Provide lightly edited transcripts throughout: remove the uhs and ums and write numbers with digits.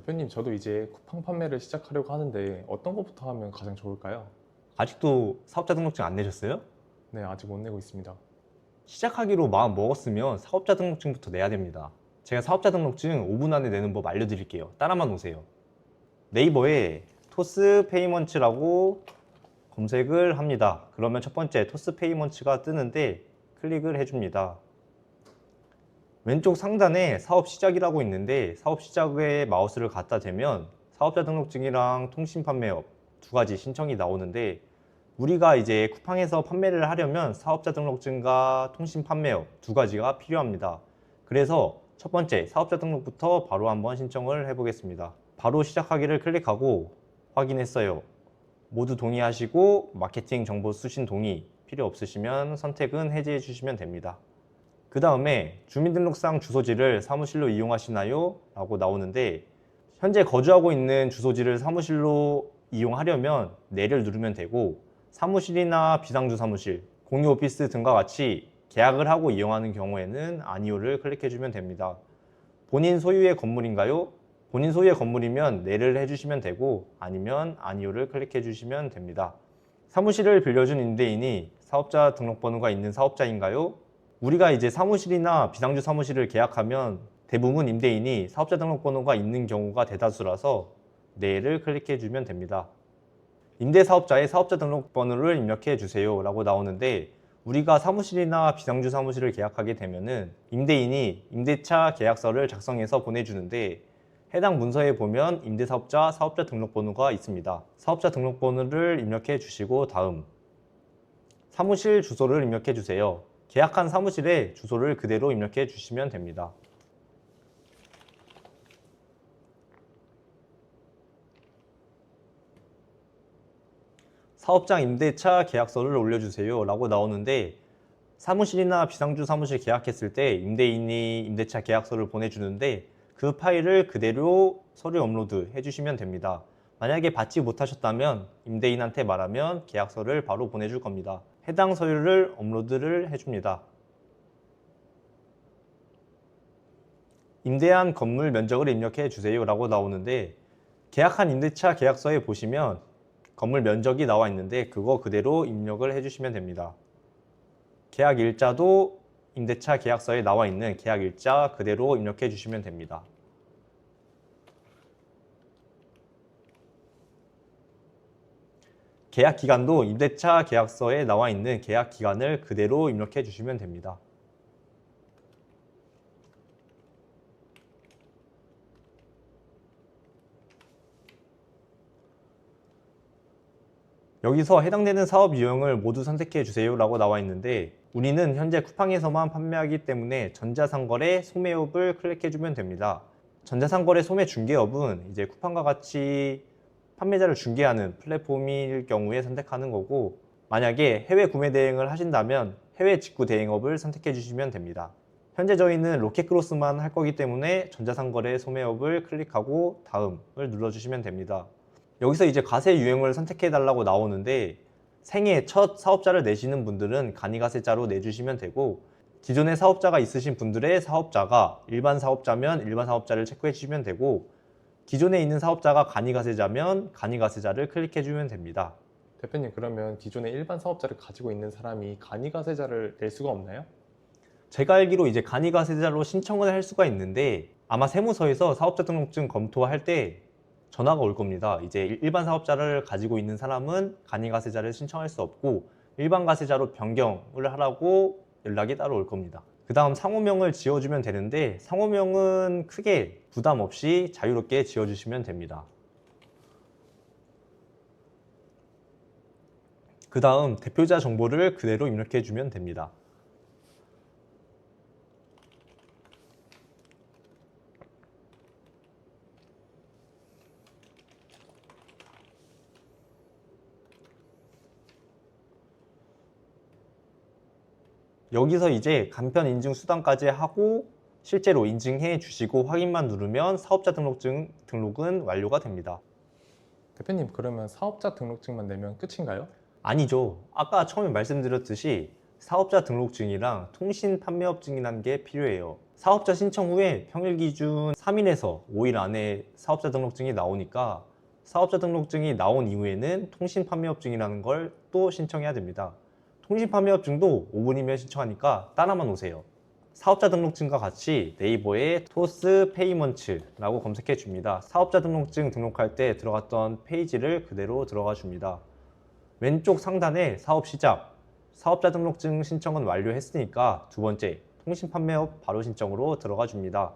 대표님, 저도 이제 쿠팡 판매를 시작하려고 하는데 어떤 것부터 하면 가장 좋을까요? 아직도 사업자 등록증 안 내셨어요? 네, 아직 못 내고 있습니다. 시작하기로 마음 먹었으면 사업자 등록증부터 내야 됩니다. 제가 사업자 등록증 5분 안에 내는 법 알려드릴게요. 따라만 오세요. 네이버에 토스 페이먼츠라고 검색을 합니다. 그러면 첫 번째 토스 페이먼츠가 뜨는데 클릭을 해줍니다. 왼쪽 상단에 사업 시작이라고 있는데 사업 시작에 마우스를 갖다 대면 사업자 등록증이랑 통신 판매업 두 가지 신청이 나오는데, 우리가 이제 쿠팡에서 판매를 하려면 사업자 등록증과 통신 판매업 두 가지가 필요합니다. 그래서 첫 번째 사업자 등록부터 바로 한번 신청을 해보겠습니다. 바로 시작하기를 클릭하고 확인했어요. 모두 동의하시고 마케팅 정보 수신 동의, 필요 없으시면 선택은 해제해 주시면 됩니다. 그 다음에 주민등록상 주소지를 사무실로 이용하시나요? 라고 나오는데, 현재 거주하고 있는 주소지를 사무실로 이용하려면 네를 누르면 되고, 사무실이나 비상주 사무실, 공유 오피스 등과 같이 계약을 하고 이용하는 경우에는 아니오를 클릭해 주면 됩니다. 본인 소유의 건물인가요? 본인 소유의 건물이면 네를 해주시면 되고, 아니면 아니오를 클릭해 주시면 됩니다. 사무실을 빌려준 임대인이 사업자 등록번호가 있는 사업자인가요? 우리가 이제 사무실이나 비상주 사무실을 계약하면 대부분 임대인이 사업자 등록번호가 있는 경우가 대다수라서 네를 클릭해 주면 됩니다. 임대사업자의 사업자 등록번호를 입력해 주세요 라고 나오는데, 우리가 사무실이나 비상주 사무실을 계약하게 되면은 임대인이 임대차 계약서를 작성해서 보내주는데, 해당 문서에 보면 임대사업자 사업자 등록번호가 있습니다. 사업자 등록번호를 입력해 주시고 다음 사무실 주소를 입력해 주세요. 계약한 사무실의 주소를 그대로 입력해 주시면 됩니다. 사업장 임대차 계약서를 올려주세요 라고 나오는데, 사무실이나 비상주 사무실 계약했을 때 임대인이 임대차 계약서를 보내주는데 그 파일을 그대로 서류 업로드 해주시면 됩니다. 만약에 받지 못하셨다면 임대인한테 말하면 계약서를 바로 보내줄 겁니다. 해당 서류를 업로드를 해줍니다. 임대한 건물 면적을 입력해 주세요 라고 나오는데, 계약한 임대차 계약서에 보시면 건물 면적이 나와 있는데 그거 그대로 입력을 해주시면 됩니다. 계약 일자도 임대차 계약서에 나와 있는 계약 일자 그대로 입력해 주시면 됩니다. 계약 기간도 임대차 계약서에 나와 있는 계약 기간을 그대로 입력해 주시면 됩니다. 여기서 해당되는 사업 유형을 모두 선택해 주세요 라고 나와 있는데, 우리는 현재 쿠팡에서만 판매하기 때문에 전자상거래 소매업을 클릭해 주면 됩니다. 전자상거래 소매 중개업은 이제 쿠팡과 같이 판매자를 중개하는 플랫폼일 경우에 선택하는 거고, 만약에 해외 구매 대행을 하신다면 해외 직구 대행업을 선택해 주시면 됩니다. 현재 저희는 로켓크로스만 할 거기 때문에 전자상거래 소매업을 클릭하고 다음을 눌러주시면 됩니다. 여기서 이제 과세 유형을 선택해 달라고 나오는데, 생애 첫 사업자를 내시는 분들은 간이가세자로 내주시면 되고, 기존에 사업자가 있으신 분들의 사업자가 일반 사업자면 일반 사업자를 체크해 주시면 되고, 기존에 있는 사업자가 간이가세자면 간이가세자를 클릭해 주면 됩니다. 대표님, 그러면 기존에 일반 사업자를 가지고 있는 사람이 간이가세자를 낼 수가 없나요? 제가 알기로 이제 간이가세자로 신청을 할 수가 있는데, 아마 세무서에서 사업자 등록증 검토할 때 전화가 올 겁니다. 이제 일반 사업자를 가지고 있는 사람은 간이가세자를 신청할 수 없고 일반 가세자로 변경을 하라고 연락이 따로 올 겁니다. 그 다음 상호명을 지어주면 되는데, 상호명은 크게 부담 없이 자유롭게 지어주시면 됩니다. 그 다음 대표자 정보를 그대로 입력해 주면 됩니다. 여기서 이제 간편 인증 수단까지 하고 실제로 인증해 주시고 확인만 누르면 사업자 등록은 완료가 됩니다. 대표님, 그러면 사업자 등록증만 내면 끝인가요? 아니죠. 아까 처음에 말씀드렸듯이 사업자 등록증이랑 통신 판매업증이라는 게 필요해요. 사업자 신청 후에 평일 기준 3일에서 5일 안에 사업자 등록증이 나오니까 사업자 등록증이 나온 이후에는 통신판매업증이라는 걸 또 신청해야 됩니다. 통신판매업증도 5분이면 신청하니까 따라만 오세요. 사업자 등록증과 같이 네이버에 토스 페이먼츠라고 검색해 줍니다. 사업자 등록증 등록할 때 들어갔던 페이지를 그대로 들어가 줍니다. 왼쪽 상단에 사업 시작, 사업자 등록증 신청은 완료했으니까 두 번째 통신판매업 바로 신청으로 들어가 줍니다.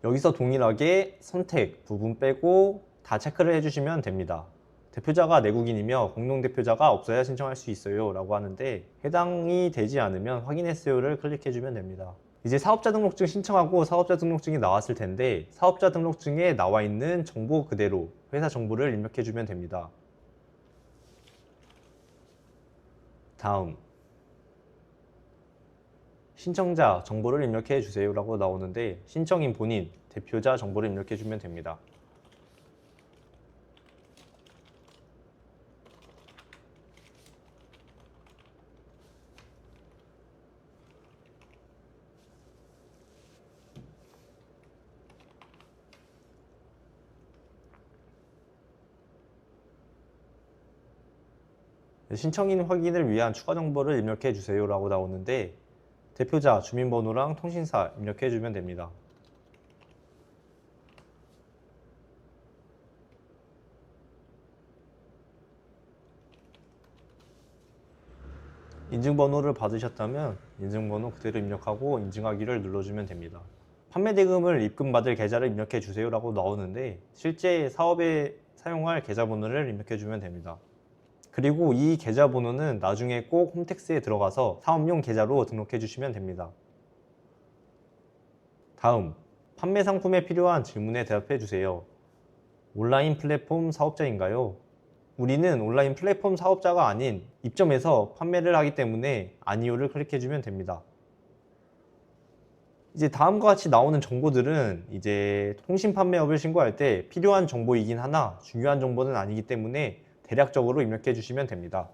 여기서 동일하게 선택 부분 빼고 다 체크를 해주시면 됩니다. 대표자가 내국인이며 공동대표자가 없어야 신청할 수 있어요 라고 하는데 해당이 되지 않으면 확인했어요를 클릭해주면 됩니다. 이제 사업자 등록증 신청하고 사업자 등록증이 나왔을 텐데 사업자 등록증에 나와 있는 정보 그대로 회사 정보를 입력해주면 됩니다. 다음 신청자 정보를 입력해 주세요 라고 나오는데 신청인 본인, 대표자 정보를 입력해 주면 됩니다. 신청인 확인을 위한 추가 정보를 입력해 주세요 라고 나오는데 대표자, 주민번호랑 통신사 입력해 주면 됩니다. 인증번호를 받으셨다면 인증번호 그대로 입력하고 인증하기를 눌러주면 됩니다. 판매 대금을 입금받을 계좌를 입력해 주세요 라고 나오는데 실제 사업에 사용할 계좌번호를 입력해 주면 됩니다. 그리고 이 계좌번호는 나중에 꼭 홈택스에 들어가서 사업용 계좌로 등록해 주시면 됩니다. 다음, 판매 상품에 필요한 질문에 대답해 주세요. 온라인 플랫폼 사업자인가요? 우리는 온라인 플랫폼 사업자가 아닌 입점해서 판매를 하기 때문에 아니요를 클릭해 주면 됩니다. 이제 다음과 같이 나오는 정보들은 이제 통신 판매업을 신고할 때 필요한 정보이긴 하나 중요한 정보는 아니기 때문에 대략적으로 입력해 주시면 됩니다.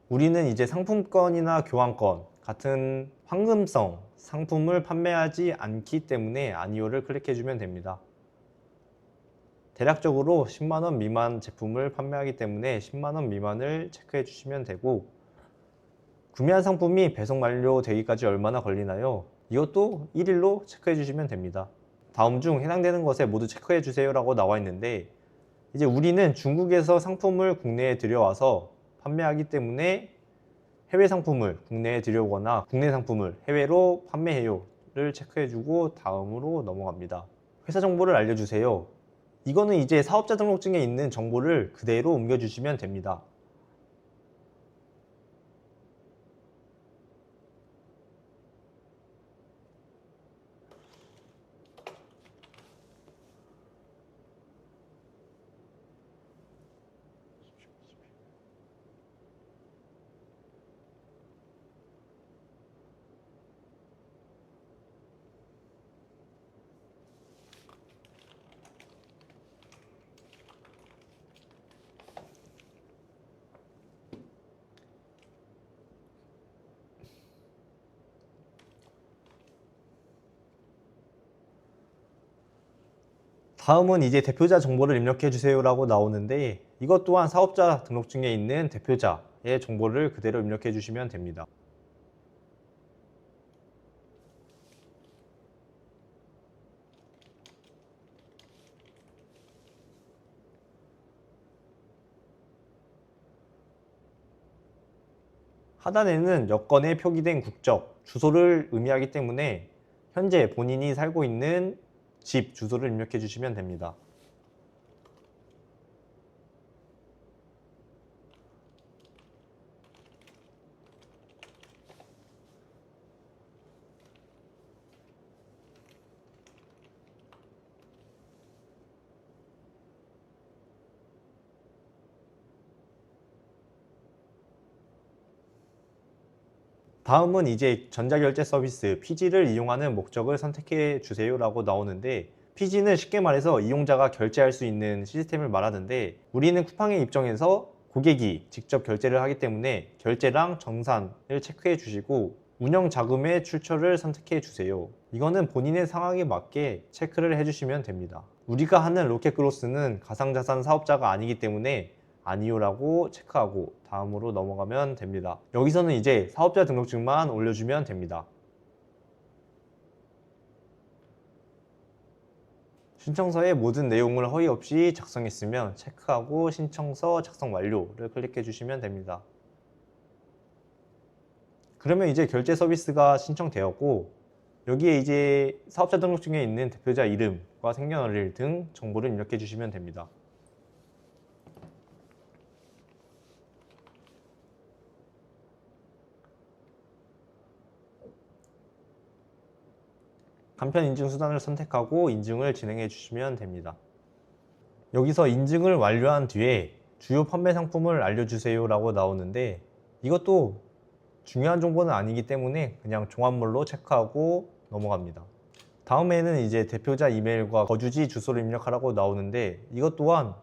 우리는 이제 상품권이나 교환권 같은 황금성 상품을 판매하지 않기 때문에 아니오를 클릭해 주면 됩니다. 대략적으로 10만원 미만 제품을 판매하기 때문에 10만원 미만을 체크해 주시면 되고 구매한 상품이 배송 완료되기까지 얼마나 걸리나요? 이것도 1일로 체크해 주시면 됩니다. 다음 중 해당되는 것에 모두 체크해 주세요 라고 나와 있는데 이제 우리는 중국에서 상품을 국내에 들여와서 판매하기 때문에 해외 상품을 국내에 들여오거나 국내 상품을 해외로 판매해요를 체크해주고 다음으로 넘어갑니다. 회사 정보를 알려주세요. 이거는 이제 사업자 등록증에 있는 정보를 그대로 옮겨주시면 됩니다. 다음은 이제 대표자 정보를 입력해 주세요 라고 나오는데 이것 또한 사업자 등록증에 있는 대표자의 정보를 그대로 입력해 주시면 됩니다. 하단에는 여건에 표기된 국적, 주소를 의미하기 때문에 현재 본인이 살고 있는 집 주소를 입력해 주시면 됩니다. 다음은 이제 전자결제 서비스 PG를 이용하는 목적을 선택해 주세요 라고 나오는데 피지는 쉽게 말해서 이용자가 결제할 수 있는 시스템을 말하는데, 우리는 쿠팡의 입장에서 고객이 직접 결제를 하기 때문에 결제랑 정산을 체크해 주시고 운영 자금의 출처를 선택해 주세요. 이거는 본인의 상황에 맞게 체크를 해주시면 됩니다. 우리가 하는 로켓그로스는 가상자산 사업자가 아니기 때문에 아니요라고 체크하고 다음으로 넘어가면 됩니다. 여기서는 이제 사업자 등록증만 올려주면 됩니다. 신청서의 모든 내용을 허위 없이 작성했으면 체크하고 신청서 작성 완료를 클릭해 주시면 됩니다. 그러면 이제 결제 서비스가 신청되었고, 여기에 이제 사업자 등록증에 있는 대표자 이름과 생년월일 등 정보를 입력해 주시면 됩니다. 간편 인증 수단을 선택하고 인증을 진행해 주시면 됩니다. 여기서 인증을 완료한 뒤에 주요 판매 상품을 알려주세요 라고 나오는데, 이것도 중요한 정보는 아니기 때문에 그냥 종합물로 체크하고 넘어갑니다. 다음에는 이제 대표자 이메일과 거주지 주소를 입력하라고 나오는데, 이것 또한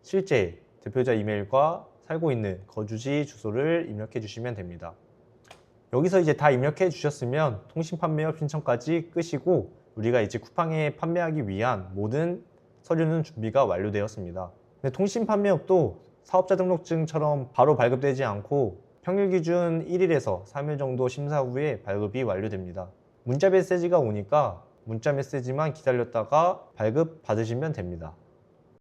실제 대표자 이메일과 살고 있는 거주지 주소를 입력해 주시면 됩니다. 여기서 이제 다 입력해 주셨으면 통신 판매업 신청까지 끄시고, 우리가 이제 쿠팡에 판매하기 위한 모든 서류는 준비가 완료되었습니다. 근데 통신 판매업도 사업자 등록증처럼 바로 발급되지 않고 평일 기준 1일에서 3일 정도 심사 후에 발급이 완료됩니다. 문자 메시지가 오니까 문자 메시지만 기다렸다가 발급 받으시면 됩니다.